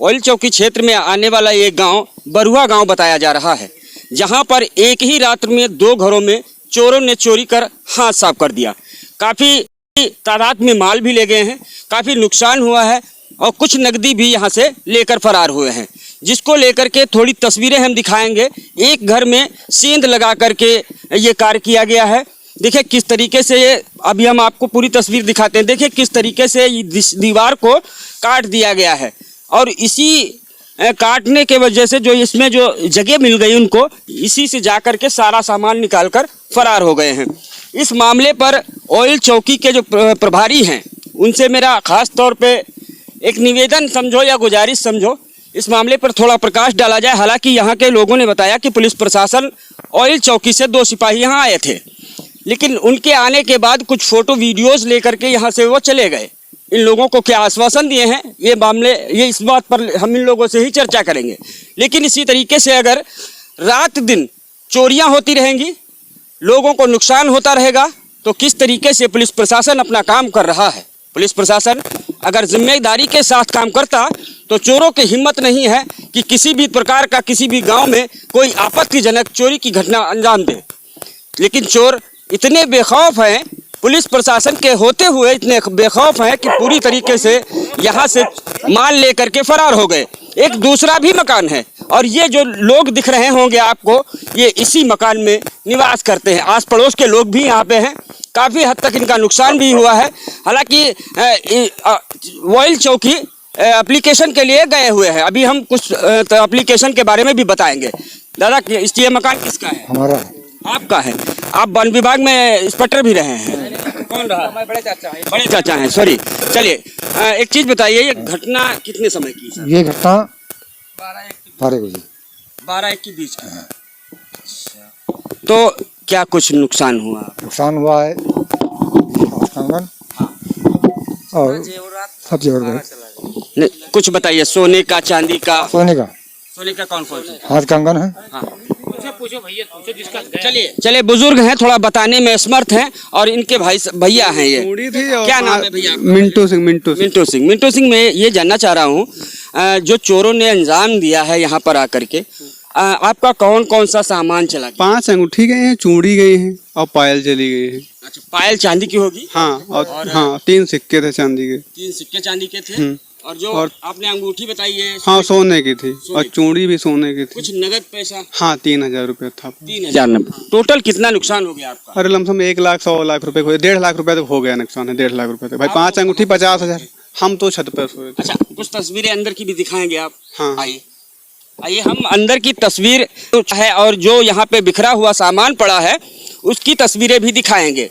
Oil चौकी क्षेत्र में आने वाला ये गांव बरुआ गांव बताया जा रहा है, जहां पर एक ही रात में 2 घरों में चोरों ने चोरी कर हाथ साफ कर दिया। काफ़ी तादाद में माल भी ले गए हैं, काफ़ी नुकसान हुआ है और कुछ नकदी भी यहां से लेकर फरार हुए हैं, जिसको लेकर के थोड़ी तस्वीरें हम दिखाएंगे। एक घर में सेंध लगा करके ये कार्य किया गया है। देखिए किस तरीके से ये, अभी हम आपको पूरी तस्वीर दिखाते हैं। देखिए किस तरीके से दीवार को काट दिया गया है और इसी काटने के वजह से जो इसमें जो जगह मिल गई उनको, इसी से जा कर के सारा सामान निकाल कर फरार हो गए हैं। इस मामले पर ऑयल चौकी के जो प्रभारी हैं उनसे मेरा खास तौर पे एक निवेदन समझो या गुजारिश समझो, इस मामले पर थोड़ा प्रकाश डाला जाए। हालांकि यहाँ के लोगों ने बताया कि पुलिस प्रशासन ऑयल चौकी से 2 सिपाही यहाँ आए थे, लेकिन उनके आने के बाद कुछ फ़ोटो वीडियोज़ लेकर के यहाँ से वो चले गए। इन लोगों को क्या आश्वासन दिए हैं ये मामले, ये इस बात पर हम इन लोगों से ही चर्चा करेंगे। लेकिन इसी तरीके से अगर रात दिन चोरियां होती रहेंगी, लोगों को नुकसान होता रहेगा, तो किस तरीके से पुलिस प्रशासन अपना काम कर रहा है। पुलिस प्रशासन अगर जिम्मेदारी के साथ काम करता तो चोरों की हिम्मत नहीं है कि किसी भी प्रकार का किसी भी गांव में कोई आपत्तिजनक चोरी की घटना अंजाम दे। लेकिन चोर इतने बेखौफ हैं, पुलिस प्रशासन के होते हुए इतने बेखौफ हैं कि पूरी तरीके से यहाँ से माल लेकर के फरार हो गए। एक दूसरा भी मकान है और ये जो लोग दिख रहे होंगे आपको, ये इसी मकान में निवास करते हैं। आस पड़ोस के लोग भी यहाँ पे हैं, काफ़ी हद तक इनका नुकसान भी हुआ है। हालांकि ऑयल चौकी एप्लीकेशन के लिए गए हुए हैं। अभी हम कुछ एप्लीकेशन के बारे में भी बताएंगे। दादा ये मकान किसका है? हमारा है। आपका है? आप वन विभाग में इंस्पेक्टर भी रहे हैं? कौन रहा? बड़े चाचा हैं। बड़े चाचा हैं, सॉरी। चलिए एक चीज़ बताइए, ये घटना कितने समय की है? ये घटना 12-1 के बीच की है। तो क्या कुछ नुकसान हुआ? नुकसान हुआ है कंगन और सब जेवर गए। कुछ बताइए, सोने का, चांदी का? सोने का कौन सा? हाथ कंगन है। हाँ पूछो भैया, पूछो जिसका। चलिए बुजुर्ग हैं, थोड़ा बताने में असमर्थ हैं और इनके भैया हैं। ये क्या नाम है भैया? मिंटू सिंह। मिंटू सिंह। मैं ये जानना चाह रहा हूँ, जो चोरों ने अंजाम दिया है यहाँ पर आकर के, आपका कौन कौन सा सामान चला गया? 5 अंगूठी गए हैं, चूड़ी गई हैं और पायल चली गई है। अच्छा, पायल चांदी की होगी? हाँ, और हाँ 3 सिक्के थे चांदी के। 3 सिक्के चांदी के थे। और जो आपने अंगूठी बताई है? हाँ सोने की थी और चूड़ी भी सोने की थी। कुछ नगद पैसा? हाँ 3000 रुपया था। 3000। टोटल कितना नुकसान हो गया आपका? अरे लमसम 1 लाख 100 लाख रुपए, 1.5 लाख रुपए तो हो गया नुकसान है। 1.5 लाख रुपए थे भाई। 5 अंगूठी 50,000। हम तो छत पर सोए थे। अच्छा, कुछ तस्वीरें अंदर की भी दिखाएंगे आप? हाँ आइए हम अंदर की तस्वीर है और जो यहाँ पे बिखरा हुआ सामान पड़ा है उसकी तस्वीरें भी दिखाएंगे।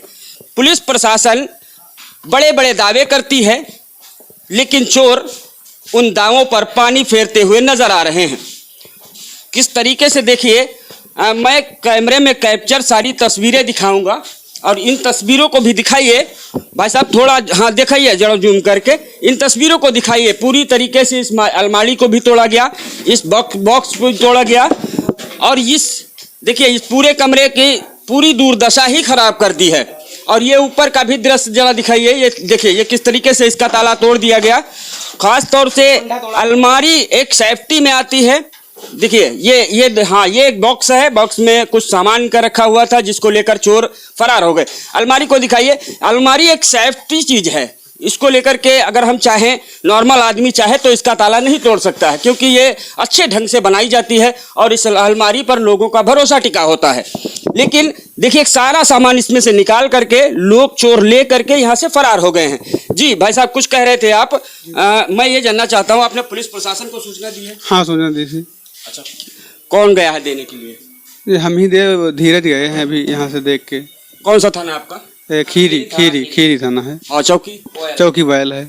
पुलिस प्रशासन बड़े बड़े दावे करती है, लेकिन चोर उन दावों पर पानी फेरते हुए नजर आ रहे हैं। किस तरीके से, देखिए मैं कैमरे में कैप्चर सारी तस्वीरें दिखाऊंगा और इन तस्वीरों को भी दिखाइए भाई साहब, थोड़ा हाँ दिखाइए जरा जूम करके। इन तस्वीरों को दिखाइए। पूरी तरीके से इस अलमारी को भी तोड़ा गया, इस बॉक्स को भी तोड़ा गया और इस देखिए इस पूरे कमरे की पूरी दुर्दशा ही खराब कर दी है। और ये ऊपर का भी दृश्य जरा दिखाइए। ये देखिए ये किस तरीके से इसका ताला तोड़ दिया गया। खास तौर से अलमारी एक सेफ्टी में आती है। देखिए ये हाँ ये एक बॉक्स है, बॉक्स में कुछ सामान का रखा हुआ था जिसको लेकर चोर फरार हो गए। अलमारी को दिखाइए। अलमारी एक सेफ्टी चीज है, इसको लेकर के अगर हम चाहें, नॉर्मल आदमी चाहे तो इसका ताला नहीं तोड़ सकता है, क्योंकि ये अच्छे ढंग से बनाई जाती है और इस अलमारी पर लोगों का भरोसा टिका होता है। लेकिन देखिए सारा सामान इसमें से निकाल करके लोग चोर ले करके यहाँ से फरार हो गए हैं। जी भाई साहब कुछ कह रहे थे आप? मैं ये जानना चाहता हूँ, आपने पुलिस प्रशासन को सूचना दी है? हाँ सूचना दी थी। अच्छा, कौन गया है देने के लिए? हम ही धीरज गए हैं अभी यहाँ से देख के। कौन सा थाना आपका? खीरी थाना है। और चौकी बैल है।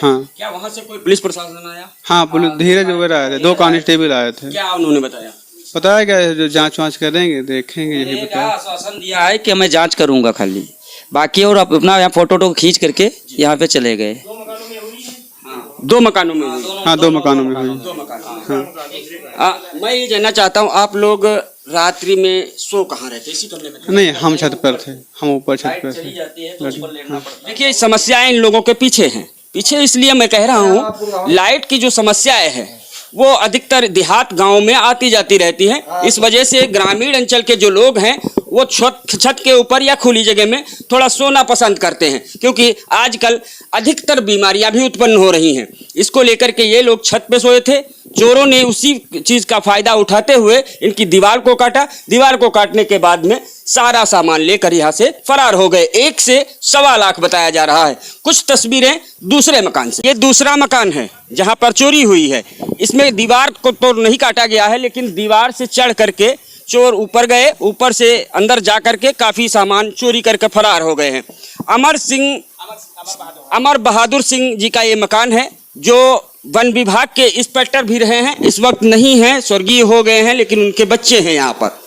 हाँ। क्या वहाँ से कोई पुलिस प्रशासन आया? हाँ पुलिस धीरज वगैरह आए थे, 2 कांस्टेबल आए थे। क्या उन्होंने बताया? पता है क्या, जो जांच वाँच करेंगे देखेंगे, यही बताया। आश्वासन दिया है कि मैं जांच करूंगा खाली, बाकी और अपना यहाँ फोटो खींच करके यहाँ पे चले गए। 2 मकानों में? हाँ 2 मकानों में हुई। 2 मकानों में। मैं ये जानना चाहता हूँ, आप लोग रात्रि में सो कहाँ रहते? इसी कमरे में? नहीं हम छत पर थे, हम ऊपर छत पर थे। देखिए समस्याएं इन लोगों के पीछे हैं, पीछे इसलिए मैं कह रहा हूँ, लाइट की जो समस्याएं है वो अधिकतर देहात गांव में आती जाती रहती है। इस वजह से ग्रामीण अंचल के जो लोग हैं वो छत के ऊपर या खुली जगह में थोड़ा सोना पसंद करते हैं, क्योंकि आजकल अधिकतर बीमारियां भी उत्पन्न हो रही हैं। इसको लेकर के ये लोग छत पे सोए थे, चोरों ने उसी चीज का फायदा उठाते हुए इनकी दीवार को काटा। दीवार को काटने के बाद में सारा सामान लेकर यहाँ से फरार हो गए। 1 से सवा लाख बताया जा रहा है। कुछ तस्वीरें दूसरे मकान से। ये दूसरा मकान है जहाँ पर चोरी हुई है। इसमें दीवार को तो नहीं काटा गया है, लेकिन दीवार से चढ़ करके चोर ऊपर गए, ऊपर से अंदर जा करके काफी सामान चोरी करके फरार हो गए हैं। अमर बहादुर सिंह जी का ये मकान है, जो वन विभाग के इंस्पेक्टर भी रहे हैं। इस वक्त नहीं हैं, स्वर्गीय हो गए हैं, लेकिन उनके बच्चे हैं यहाँ पर।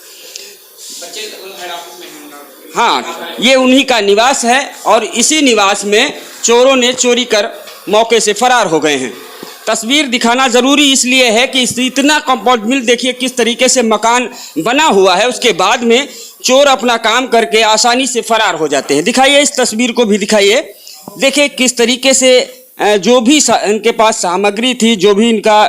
हाँ, ये उन्हीं का निवास है और इसी निवास में चोरों ने चोरी कर मौके से फरार हो गए हैं। तस्वीर दिखाना जरूरी इसलिए है कि इतना कंपाउंड मिल देखिए किस तरीके से मकान बना हुआ है, उसके बाद में चोर अपना काम करके आसानी से फरार हो जाते हैं। दिखाइए, इस तस्वीर को भी दिखाइए। देखिए किस तरीके से जो भी इनके पास सामग्री थी, जो भी इनका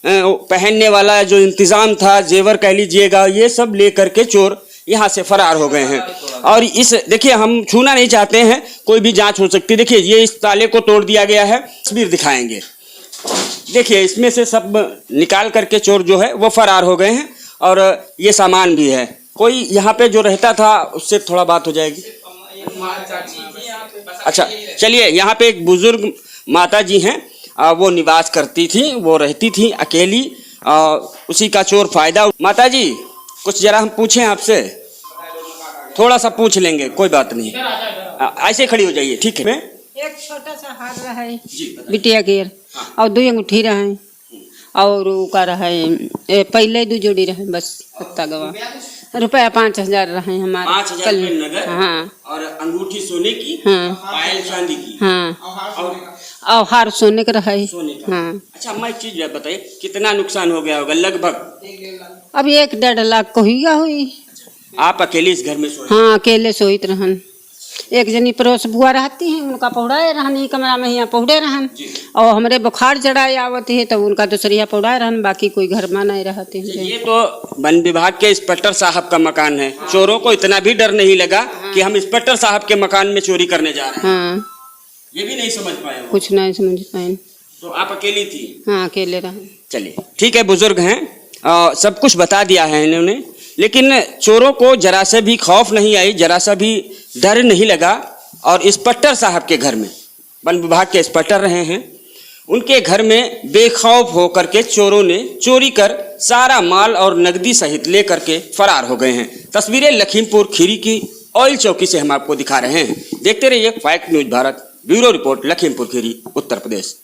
पहनने वाला जो इंतजाम था, जेवर कह लीजिएगा, ये सब ले करके चोर यहाँ से फरार हो गए हैं। और इस देखिए, हम छूना नहीं चाहते हैं, कोई भी जांच हो सकती है। देखिए ये इस ताले को तोड़ दिया गया है। तस्वीर दिखाएंगे। देखिए इसमें से सब निकाल करके चोर जो है वो फरार हो गए हैं और ये सामान भी है। कोई यहाँ पे जो रहता था उससे थोड़ा बात हो जाएगी। अच्छा चलिए, यहाँ पे एक बुजुर्ग माता जी हैं, वो निवास करती थी, वो रहती थी अकेली, उसी का चोर फायदा। माता जी कुछ जरा हम पूछें आपसे, थोड़ा सा पूछ लेंगे, कोई बात नहीं, ऐसे खड़ी हो जाइए, ठीक है। एक छोटा सा हार रहे बिटिया के और 2 अंगूठी रहे और का रहे पहले 2 जोड़ी रहे, बस पत्ता गवा। रुपया 5000 रहे हमारे। 5000 नगद। हाँ। और अंगूठी सोने की। हाँ। पायल चांदी की। हाँ। और हार सोने का रहे। सोने का। हाँ। अच्छा अम्मा एक चीज बताइए, कितना नुकसान हो गया होगा लगभग? अब 1-1.5 लाख को हुई। आप अकेले इस घर में सोए? हाँ, अकेले सोइत रहन। एक जनी पड़ोस बुआ रहती है, उनका पौड़ाए रहन, ही कमरा में यहाँ पौड़े रहन, और हमरे बुखार चढ़ाए आवत है तो उनका दूसरी पौड़ाए रहन, बाकी कोई घर में नहीं रहते हैं। ये तो वन विभाग के इंस्पेक्टर साहब का मकान है। चोरों को इतना भी डर नहीं लगा कि हम इंस्पेक्टर साहब के मकान में चोरी करने जा रहे हैं। हाँ, ये भी नहीं समझ पाए वो। कुछ नहीं समझ पाए। तो आप अकेली थी? हाँ, अकेले रहन। चलिए ठीक है, बुजुर्ग हैं, सब कुछ बता दिया है इन्होंने, लेकिन चोरों को जरा से भी खौफ नहीं आई, जरा सा भी डर नहीं लगा। और इंस्पेक्टर साहब के घर में, वन विभाग के इंस्पेक्टर रहे हैं, उनके घर में बेखौफ होकर के चोरों ने चोरी कर सारा माल और नकदी सहित लेकर के फरार हो गए हैं। तस्वीरें लखीमपुर खीरी की ऑयल चौकी से हम आपको दिखा रहे हैं। देखते रहिए fact news Bharat, bureau report, Lakhimpur Kheri, Uttar प्रदेश।